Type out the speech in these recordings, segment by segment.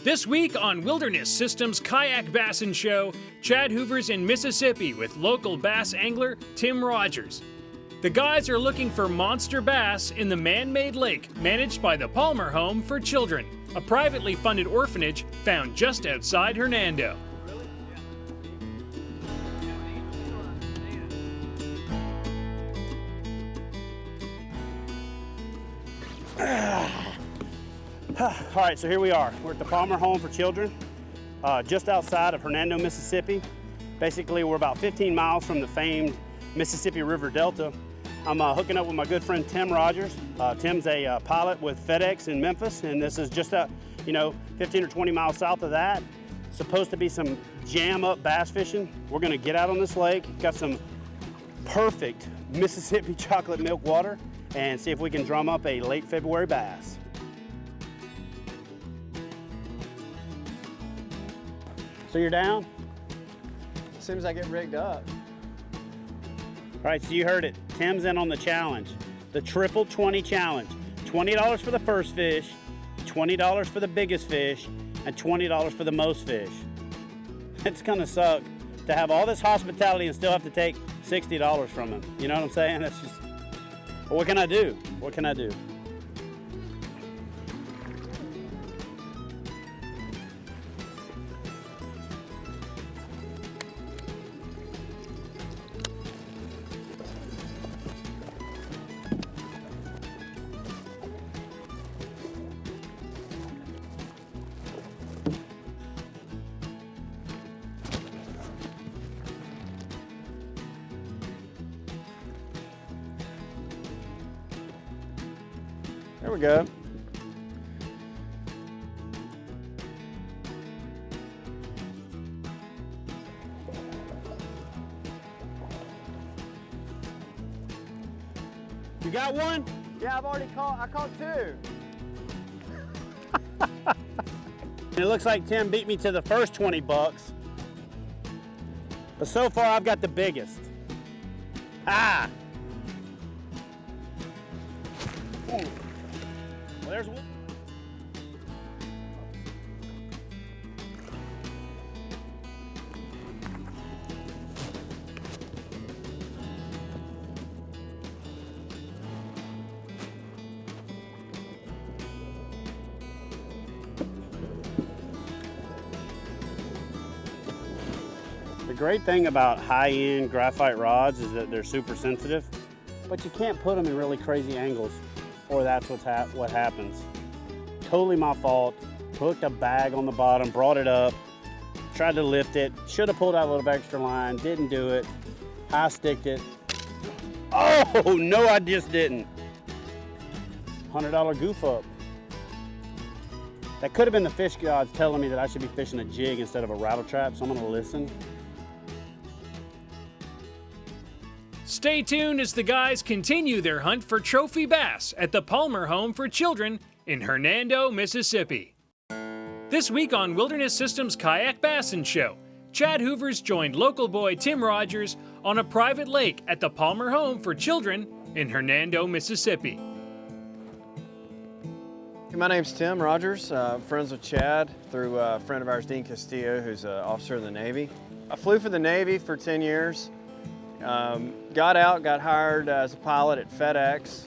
This week on Wilderness Systems Kayak Bassin Show, Chad Hoover's in Mississippi with local bass angler Tim Rogers. The guys are looking for monster bass in the man-made lake managed by the Palmer Home for Children, a privately funded orphanage found just outside Hernando. All right, so here we are. We're at the Palmer Home for Children, just outside of Hernando, Mississippi. Basically, we're about 15 miles from the famed Mississippi River Delta. I'm hooking up with my good friend Tim Rogers. Tim's a pilot with FedEx in Memphis, and this is just 15 or 20 miles south of that. Supposed to be some jam-up bass fishing. We're gonna get out on this lake, got some perfect Mississippi chocolate milk water, and see if we can drum up a late February bass. So you're down? As soon as I get rigged up. All right, so you heard it. Tim's in on the challenge. The triple 20 challenge. $20 for the first fish, $20 for the biggest fish, and $20 for the most fish. It's gonna suck to have all this hospitality and still have to take $60 from him. You know what I'm saying? That's just, what can I do? What can I do? There we go. You got one? Yeah, I caught two. It looks like Tim beat me to the first 20 bucks. But so far I've got the biggest. Ah! Ooh. Well, there's one. The great thing about high-end graphite rods is that they're super sensitive, but you can't put them in really crazy angles, or that's what happens. Totally my fault. Hooked a bag on the bottom, brought it up, tried to lift it, should have pulled out a little extra line, didn't do it. High sticked it. Oh, no, I just didn't. $100 goof up. That could have been the fish gods telling me that I should be fishing a jig instead of a rattle trap, so I'm gonna listen. Stay tuned as the guys continue their hunt for trophy bass at the Palmer Home for Children in Hernando, Mississippi. This week on Wilderness Systems Kayak Bassin Show, Chad Hoover's joined local boy Tim Rogers on a private lake at the Palmer Home for Children in Hernando, Mississippi. My name's Tim Rogers. I'm friends with Chad through a friend of ours, Dean Castillo, who's an officer in the Navy. I flew for the Navy for 10 years. Got out, got hired as a pilot at FedEx,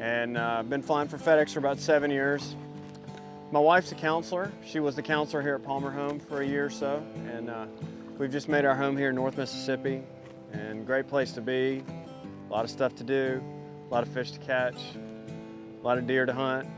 and been flying for FedEx for about 7 years. My wife's a counselor. She was the counselor here at Palmer Home for a year or so, and we've just made our home here in North Mississippi, and great place to be. A lot of stuff to do, a lot of fish to catch, a lot of deer to hunt.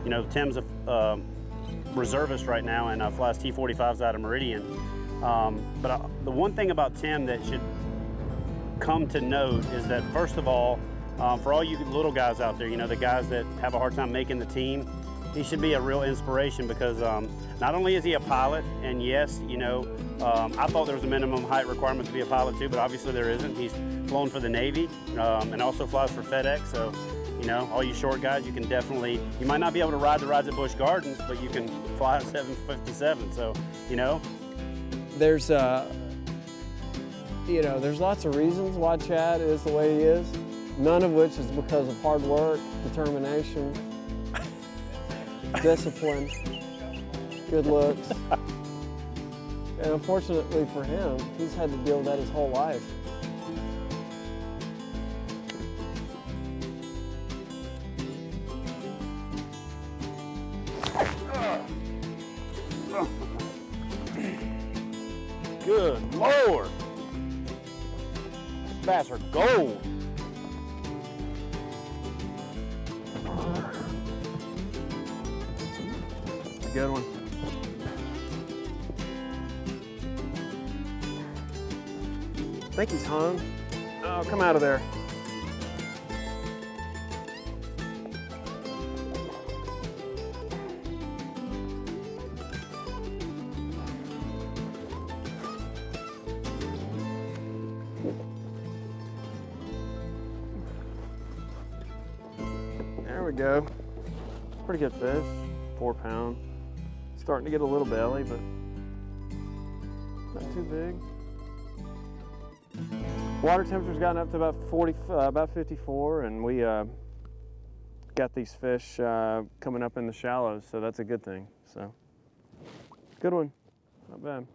You know, Tim's a reservist right now and flies T-45s out of Meridian. But the one thing about Tim that should come to note is that, first of all, for all you little guys out there, you know, the guys that have a hard time making the team, he should be a real inspiration because not only is he a pilot, and yes, you know, I thought there was a minimum height requirement to be a pilot too, but obviously there isn't. He's flown for the Navy and also flies for FedEx, so, you know, all you short guys, you can definitely, you might not be able to ride the rides at Busch Gardens, but you can fly a 757, so, you know. There's there's lots of reasons why Chad is the way he is, none of which is because of hard work, determination, discipline. good looks. And unfortunately for him, he's had to deal with that his whole life. Good Lord. These bass are gold. A good one. I think he's hung. Oh, come out of there. There we go. Pretty good fish, 4 pound. Starting to get a little belly, but not too big. Water temperature's gotten up to about 54, and we got these fish coming up in the shallows, so that's a good thing. So, good one, not bad.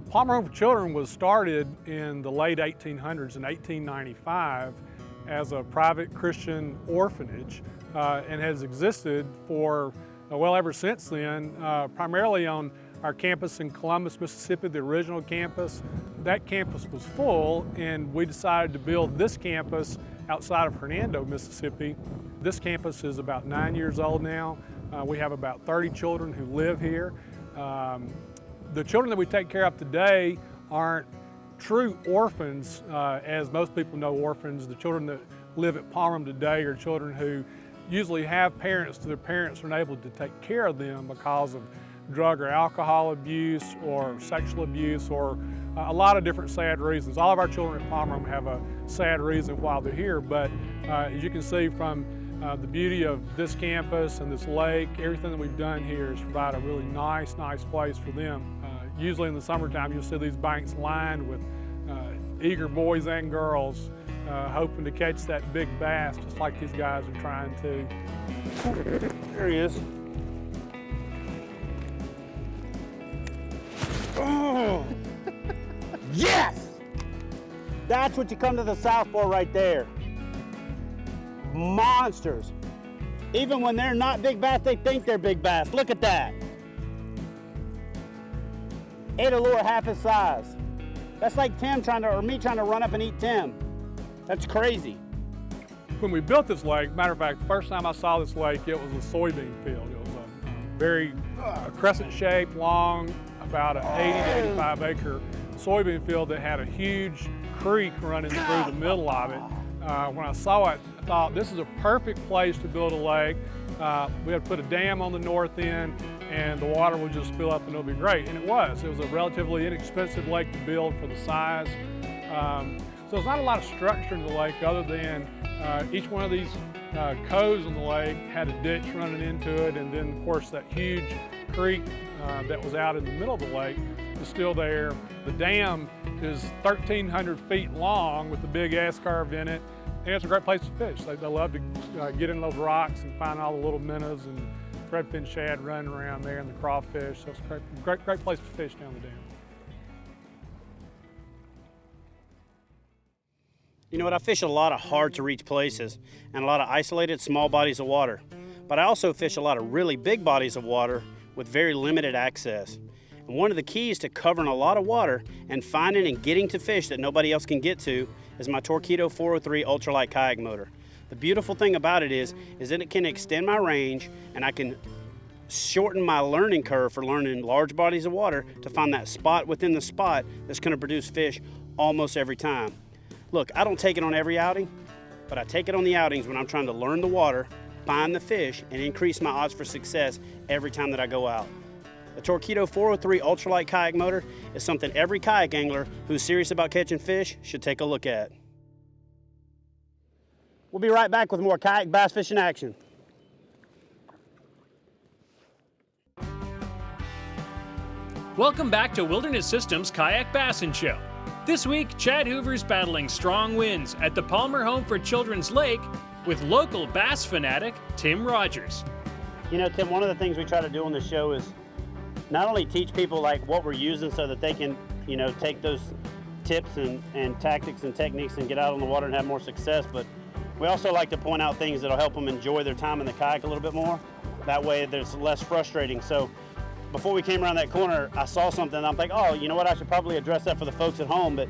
Palmer Home for Children was started in the late 1800s in 1895 as a private Christian orphanage and has existed for well ever since then, primarily on our campus in Columbus, Mississippi, the original campus. That campus was full, and we decided to build this campus outside of Hernando, Mississippi. This campus is about 9 years old now. We have about 30 children who live here. The children that we take care of today aren't true orphans, as most people know orphans. The children that live at Palmer today are children who usually have parents, their parents aren't able to take care of them because of drug or alcohol abuse or sexual abuse or a lot of different sad reasons. All of our children at Palmer have a sad reason why they're here, but as you can see from the beauty of this campus and this lake, everything that we've done here is provide a really nice place for them. Usually in the summertime, you'll see these banks lined with eager boys and girls hoping to catch that big bass, just like these guys are trying to. There he is. Oh, yes! That's what you come to the South for right there. Monsters. Even when they're not big bass, they think they're big bass. Look at that. Ate a lure half his size. That's like me trying to run up and eat Tim. That's crazy. When we built this lake, matter of fact, the first time I saw this lake, it was a soybean field. It was a very crescent shaped, long, about an 80 to 85 acre soybean field that had a huge creek running through the middle of it. When I saw it, I thought this is a perfect place to build a lake. We had to put a dam on the north end and the water would just fill up and it'll be great. And it was. It was a relatively inexpensive lake to build for the size. So there's not a lot of structure in the lake other than each one of these coves in the lake had a ditch running into it, and then of course that huge creek that was out in the middle of the lake is still there. The dam is 1,300 feet long with the big S-curve in it, and it's a great place to fish. They love to get in those rocks and find all the little minnows and threadfin shad running around there and the crawfish. So it's a great place to fish down the dam. You know what, I fish a lot of hard to reach places and a lot of isolated small bodies of water. But I also fish a lot of really big bodies of water with very limited access. And one of the keys to covering a lot of water and finding and getting to fish that nobody else can get to is my Torqeedo 403 ultralight kayak motor. The beautiful thing about it is that it can extend my range and I can shorten my learning curve for learning large bodies of water to find that spot within the spot that's going to produce fish almost every time. Look, I don't take it on every outing, but I take it on the outings when I'm trying to learn the water, find the fish, and increase my odds for success every time that I go out. The Torqeedo 403 ultralight kayak motor is something every kayak angler who's serious about catching fish should take a look at. We'll be right back with more kayak bass fishing action. Welcome back to Wilderness Systems Kayak Bassin Show. This week, Chad Hoover's battling strong winds at the Palmer Home for Children's Lake with local bass fanatic Tim Rogers. You know, Tim, one of the things we try to do on the show is not only teach people like what we're using so that they can, you know, take those tips and tactics and techniques and get out on the water and have more success, but we also like to point out things that'll help them enjoy their time in the kayak a little bit more. That way there's less frustrating. So before we came around that corner, I saw something and I'm like, oh, you know what, I should probably address that for the folks at home. But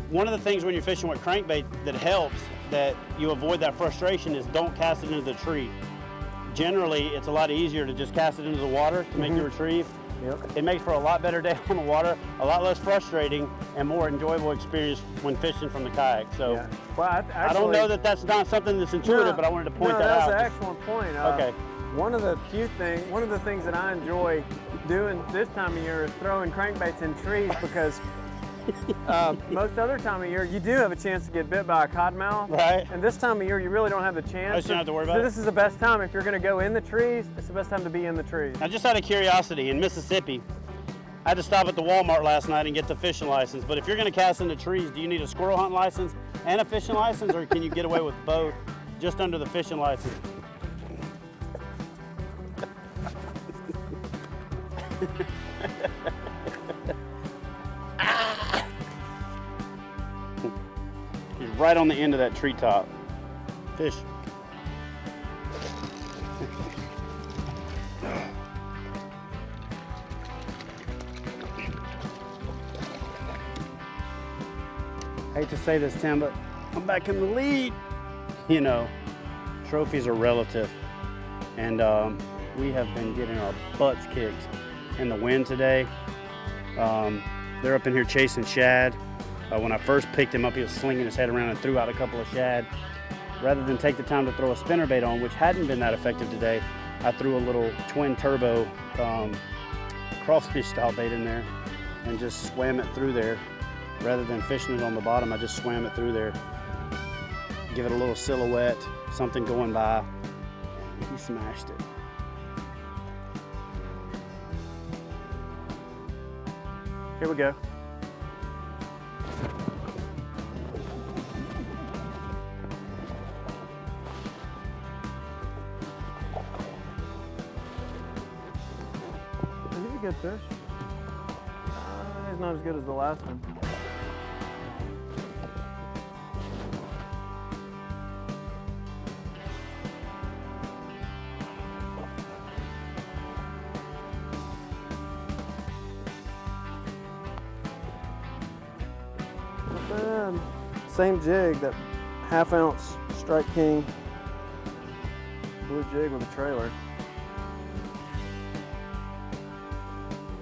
one of the things when you're fishing with crankbait that helps that you avoid that frustration is don't cast it into the tree. Generally, it's a lot easier to just cast it into the water to make your retrieve. Yep. It makes for a lot better day on the water, a lot less frustrating, and more enjoyable experience when fishing from the kayak. So, Yeah. Well, I don't know that that's not something that's intuitive, but I wanted to point that out. That's an excellent point. Okay. One of the things that I enjoy doing this time of year is throwing crankbaits in trees because most other time of year you do have a chance to get bit by a codmouth. Right. And this time of year you really don't have the chance. I just don't have to worry about so it. This is the best time if you're going to go in the trees. It's the best time to be in the trees. Now, just out of curiosity, in Mississippi, I had to stop at the Walmart last night and get the fishing license. But if you're going to cast into trees, do you need a squirrel hunt license and a fishing license, or can you get away with both just under the fishing license? He's right on the end of that treetop. Fish. I hate to say this, Tim, but I'm back in the lead. You know, trophies are relative, and we have been getting our butts kicked in the wind today. They're up in here chasing shad. When I first picked him up, he was slinging his head around and threw out a couple of shad. Rather than take the time to throw a spinnerbait on, which hadn't been that effective today, I threw a little twin turbo crawfish style bait in there and just swam it through there. Rather than fishing it on the bottom, I just swam it through there. Give it a little silhouette, something going by. He smashed it. Here we go. He's a good fish. He's not as good as the last one. Not bad. Same jig, that half-ounce Strike King blue jig with a trailer.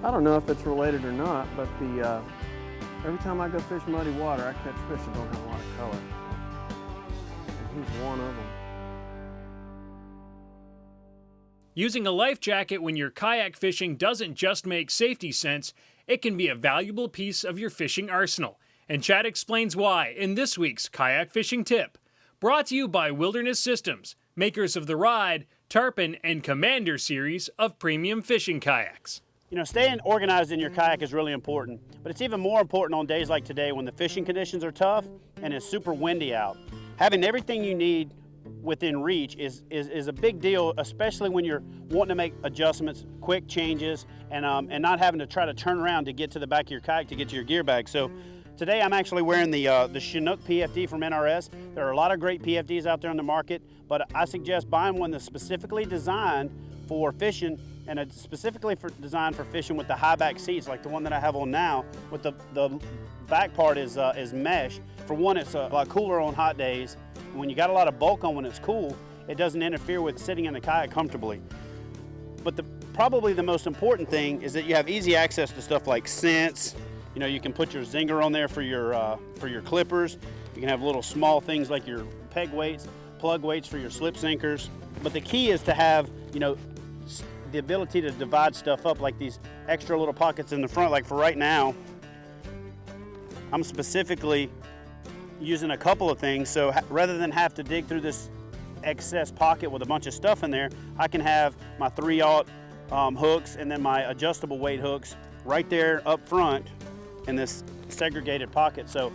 I don't know if it's related or not, but every time I go fish muddy water, I catch fish that don't have a lot of color. And he's one of them. Using a life jacket when you're kayak fishing doesn't just make safety sense, it can be a valuable piece of your fishing arsenal. And Chad explains why in this week's Kayak Fishing Tip. Brought to you by Wilderness Systems, makers of the Ride, Tarpon, and Commander series of premium fishing kayaks. You know, staying organized in your kayak is really important, but it's even more important on days like today when the fishing conditions are tough and it's super windy out. Having everything you need within reach is a big deal, especially when you're wanting to make adjustments, quick changes, and not having to try to turn around to get to the back of your kayak to get to your gear bag. So today I'm actually wearing the Chinook PFD from NRS. There are a lot of great PFDs out there on the market, but I suggest buying one that's specifically designed for fishing, and it's specifically designed for fishing with the high back seats, like the one that I have on now. With the back part is mesh. For one, it's a lot cooler on hot days. When you got a lot of bulk on when it's cool, it doesn't interfere with sitting in the kayak comfortably. But probably the most important thing is that you have easy access to stuff like scents. You know, you can put your zinger on there for your clippers. You can have little small things like your peg weights, plug weights for your slip sinkers. But the key is to have, you know, the ability to divide stuff up, like these extra little pockets in the front. Like for right now, I'm specifically using a couple of things, so rather than have to dig through this excess pocket with a bunch of stuff in there, I can have my 3/0 hooks and then my adjustable weight hooks right there up front in this segregated pocket. So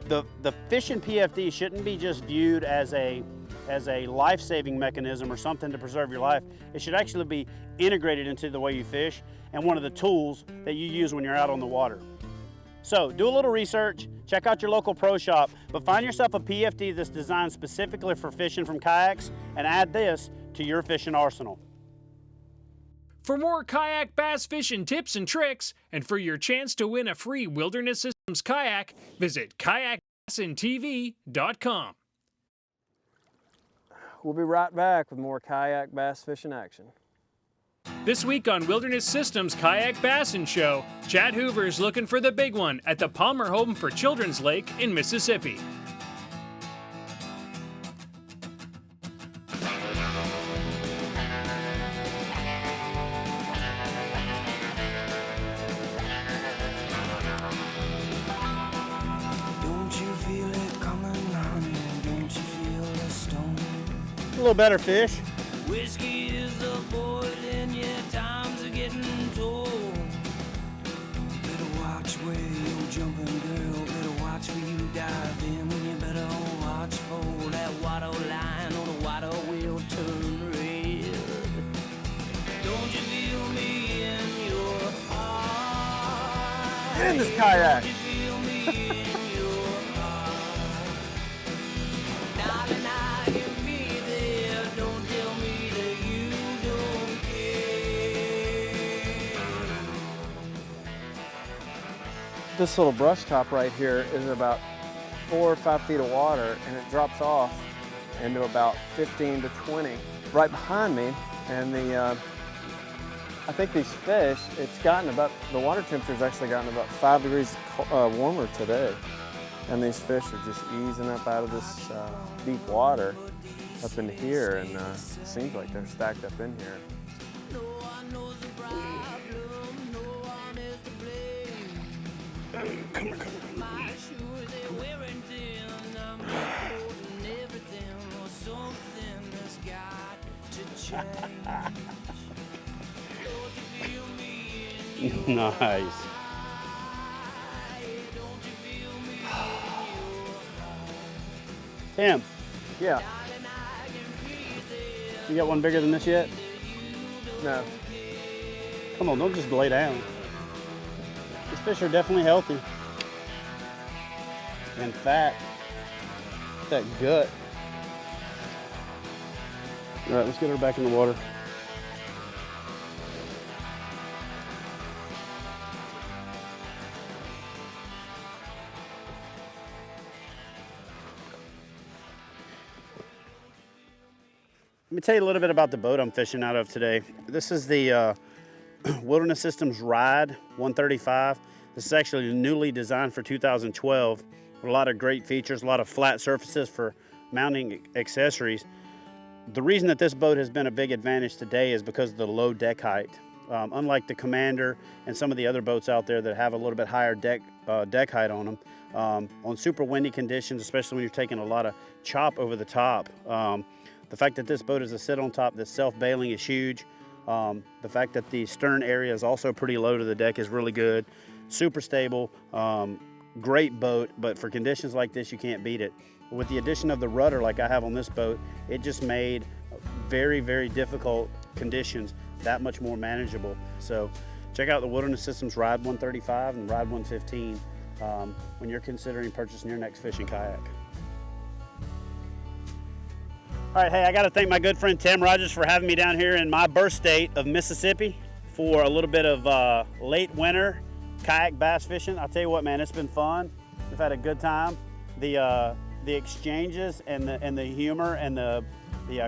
the fishing PFD shouldn't be just viewed as a as a life-saving mechanism or something to preserve your life. It should actually be integrated into the way you fish and one of the tools that you use when you're out on the water. So do a little research, check out your local pro shop, but find yourself a PFD that's designed specifically for fishing from kayaks and add this to your fishing arsenal. For more kayak bass fishing tips and tricks, and for your chance to win a free Wilderness Systems kayak, visit kayakbassintv.com. We'll be right back with more kayak bass fishing action. This week on Wilderness Systems Kayak Bassin Show, Chad Hoover is looking for the big one at the Palmer Home for Children's Lake in Mississippi. A little better fish. Whiskey is the boiling, yeah, times are getting told. Better watch where you're jumping, girl. Better watch where you dive in. You better watch for that water line or the water will turn red. Don't you feel me in your heart? Get in this kayak. Don't you feel me in your heart? Darling, I can be there. Don't tell me that you don't care. This little brush top right here is about 4 or 5 feet of water, and it drops off into about 15 to 20 right behind me. And I think these fish, the water temperature's actually gotten about 5 degrees warmer today. And these fish are just easing up out of this deep water up into here, and it seems like they're stacked up in here. No one knows the problem, no one is to blame. My shoes, they're wearing thin. I'm holding everything or something that's got to change. Don't you feel me in your Nice. don't you feel me Tim, Yeah, you got one bigger than this yet? no. Come on, don't just lay down. These fish are definitely healthy. And fat. That gut. All right, let's get her back in the water. Let me tell you a little bit about the boat I'm fishing out of today. This is the Wilderness Systems Ride 135. This is actually newly designed for 2012 with a lot of great features, a lot of flat surfaces for mounting accessories. The reason that this boat has been a big advantage today is because of the low deck height. Unlike the Commander and some of the other boats out there that have a little bit higher deck height on them, on super windy conditions, especially when you're taking a lot of chop over the top, the fact that this boat is a sit on top that's self-bailing is huge. The fact that the stern area is also pretty low to the deck is really good. Super stable, great boat, but for conditions like this, you can't beat it. With the addition of the rudder like I have on this boat, it just made very, very difficult conditions that much more manageable. So check out the Wilderness Systems Ride 135 and Ride 115 when you're considering purchasing your next fishing kayak. All right, hey, I gotta thank my good friend Tim Rogers for having me down here in my birth state of Mississippi for a little bit of late winter kayak bass fishing. I'll tell you what, man, it's been fun. We've had a good time. The exchanges and the humor and the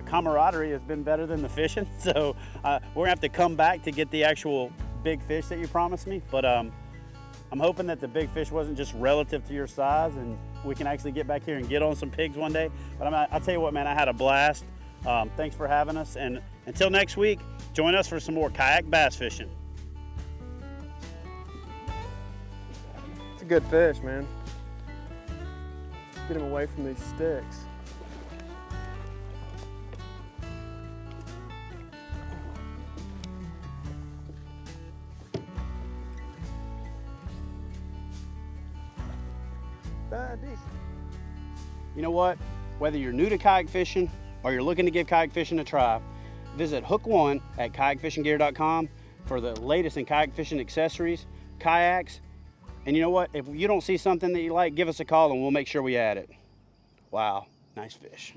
camaraderie has been better than the fishing. So we're gonna have to come back to get the actual big fish that you promised me. But I'm hoping that the big fish wasn't just relative to your size, and we can actually get back here and get on some pigs one day. But I'll tell you what, man, I had a blast. Thanks for having us, and until next week, join us for some more kayak bass fishing. It's a good fish, man. Get him away from these sticks. Decent. You know what? Whether you're new to kayak fishing or you're looking to give kayak fishing a try, visit Hook One at kayakfishinggear.com for the latest in kayak fishing accessories, kayaks, and you know what? If you don't see something that you like, give us a call and we'll make sure we add it. Wow, nice fish.